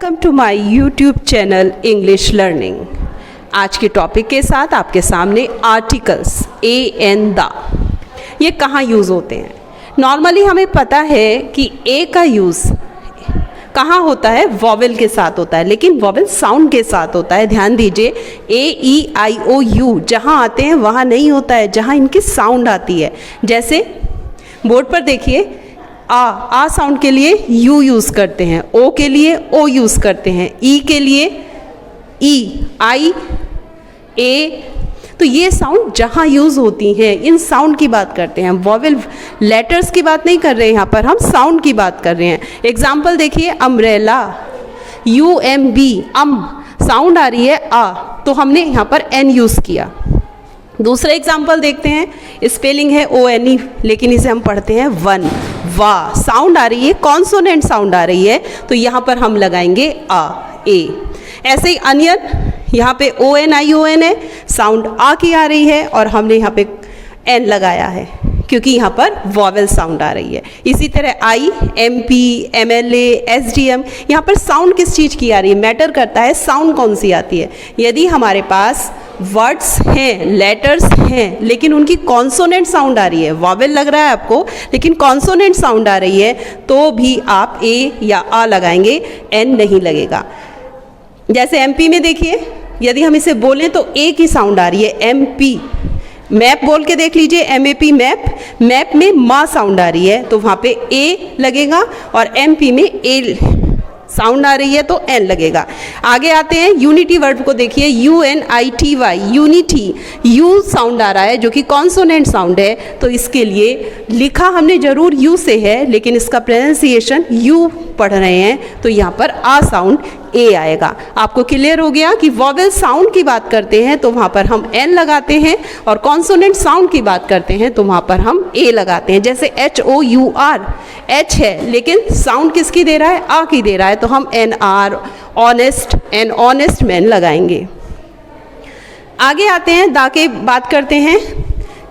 Welcome to my YouTube channel English learning. आज के topic के साथ आपके सामने आर्टिकल्स ए एन द ये कहाँ यूज़ होते हैं। नॉर्मली हमें पता है कि ए का यूज़ कहाँ होता है, वॉवेल के साथ होता है, लेकिन वॉवेल साउंड के साथ होता है। ध्यान दीजिए, ए ई आई ओ यू जहाँ आते हैं वहाँ नहीं होता है, जहाँ इनकी साउंड आती है। जैसे बोर्ड पर देखिए, आ साउंड के लिए यू यूज़ करते हैं, ओ के लिए ओ यूज़ करते हैं, ई के लिए ई, आई, ए। तो ये साउंड जहाँ यूज़ होती हैं, इन साउंड की बात करते हैं। वॉवेल लेटर्स की बात नहीं कर रहे हैं, यहाँ पर हम साउंड की बात कर रहे हैं। एग्जाम्पल देखिए, umbrella, U M B, sound आ रही है आ, तो हमने यहाँ पर एन यूज़ किया। दूसरा एग्जाम्पल देखते हैं, स्पेलिंग है ओ एन ई, लेकिन इसे हम पढ़ते हैं वन, वाह। साउंड आ रही है, कॉन्सोनेंट साउंड आ रही है, तो यहाँ पर हम लगाएंगे आ, ए। ऐसे ही अनियन, यहाँ पे ओ एन आई ओ एन है, साउंड आ की आ रही है और हमने यहाँ पे एन लगाया है क्योंकि यहाँ पर वॉवेल साउंड आ रही है। इसी तरह I, M P, M L A, S D M, यहाँ पर साउंड किस चीज़ की आ रही है, मैटर करता है साउंड कौन सी आती है। यदि हमारे पास वर्ड्स हैं, लेटर्स हैं, लेकिन उनकी कॉन्सोनेंट साउंड आ रही है, वॉवेल लग रहा है आपको लेकिन कॉन्सोनेंट साउंड आ रही है, तो भी आप ए या आ लगाएंगे, एन नहीं लगेगा। जैसे एम पी में देखिए, यदि हम इसे बोलें तो ए की साउंड आ रही है, एम पी। मैप बोल के देख लीजिए, M A P map, map में मा साउंड आ रही है, तो वहाँ पे ए लगेगा, और एम पी में ए साउंड आ रही है तो एन लगेगा। आगे आते हैं, यूनिटी वर्ड को देखिए, U N I T Y, unity, U sound आ रहा है जो कि कॉन्सोनेंट साउंड है, तो इसके लिए लिखा हमने जरूर यू से है, लेकिन इसका प्रोनाउंसिएशन यू पढ़ रहे हैं, तो यहाँ पर आ साउंड ए आएगा। आपको क्लियर हो गया कि वॉवेल साउंड की बात करते हैं तो वहाँ पर हम एन लगाते हैं, और कॉन्सोनेंट साउंड की बात करते हैं तो वहाँ पर हम ए लगाते हैं। जैसे H O U R, H है लेकिन साउंड किसकी दे रहा है, आ की दे रहा है, तो हम an hour, honest, an honest man लगाएंगे। आगे आते हैं, दा के बात करते हैं।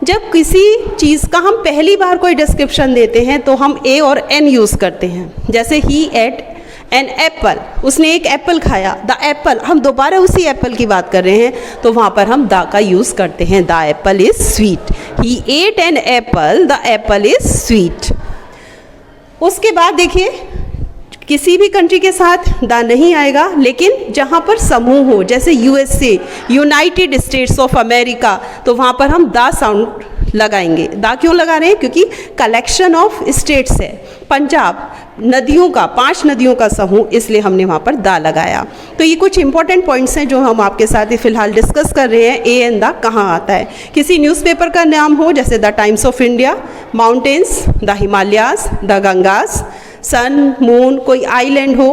जब किसी चीज़ का हम पहली बार कोई डिस्क्रिप्शन देते हैं तो हम ए और एन यूज़ करते हैं। जैसे ही एट एन एप्पल, उसने एक एप्पल खाया, द एप्पल, हम दोबारा उसी एप्पल की बात कर रहे हैं तो वहाँ पर हम द का यूज़ करते हैं, the apple is sweet. He ate an apple, the apple is sweet. उसके बाद देखिए, किसी भी कंट्री के साथ द नहीं आएगा, लेकिन जहाँ पर समूह हो, जैसे USA, United states of America, तो वहाँ पर हम द साउंड लगाएंगे। दा क्यों लगा रहे हैं, क्योंकि कलेक्शन ऑफ स्टेट्स है। पंजाब, नदियों का, 5 नदियों का समूह, इसलिए हमने वहाँ पर दा लगाया। तो ये कुछ इंपॉर्टेंट पॉइंट्स हैं जो हम आपके साथ फिलहाल डिस्कस कर रहे हैं। ए एन द कहाँ आता है, किसी न्यूज़पेपर का नाम हो, जैसे the Times of India, mountains, the Himalayas, the Gangas, sun, moon, कोई आइलैंड हो,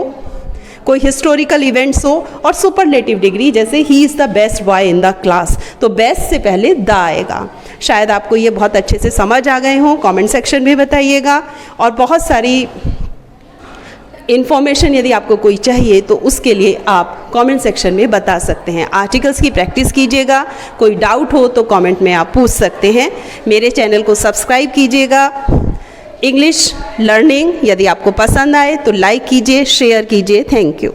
कोई हिस्टोरिकल इवेंट्स हो, और सुपरलेटिव डिग्री, जैसे ही is the best boy in the class, तो बेस्ट से पहले द आएगा। शायद आपको ये बहुत अच्छे से समझ आ गए हों, कमेंट सेक्शन में बताइएगा। और बहुत सारी इन्फॉर्मेशन यदि आपको कोई चाहिए तो उसके लिए आप कमेंट सेक्शन में बता सकते हैं। आर्टिकल्स की प्रैक्टिस कीजिएगा, कोई डाउट हो तो कमेंट में आप पूछ सकते हैं। मेरे चैनल को सब्सक्राइब कीजिएगा। इंग्लिश लर्निंग यदि आपको पसंद आए तो लाइक कीजिए, शेयर कीजिए। Thank you.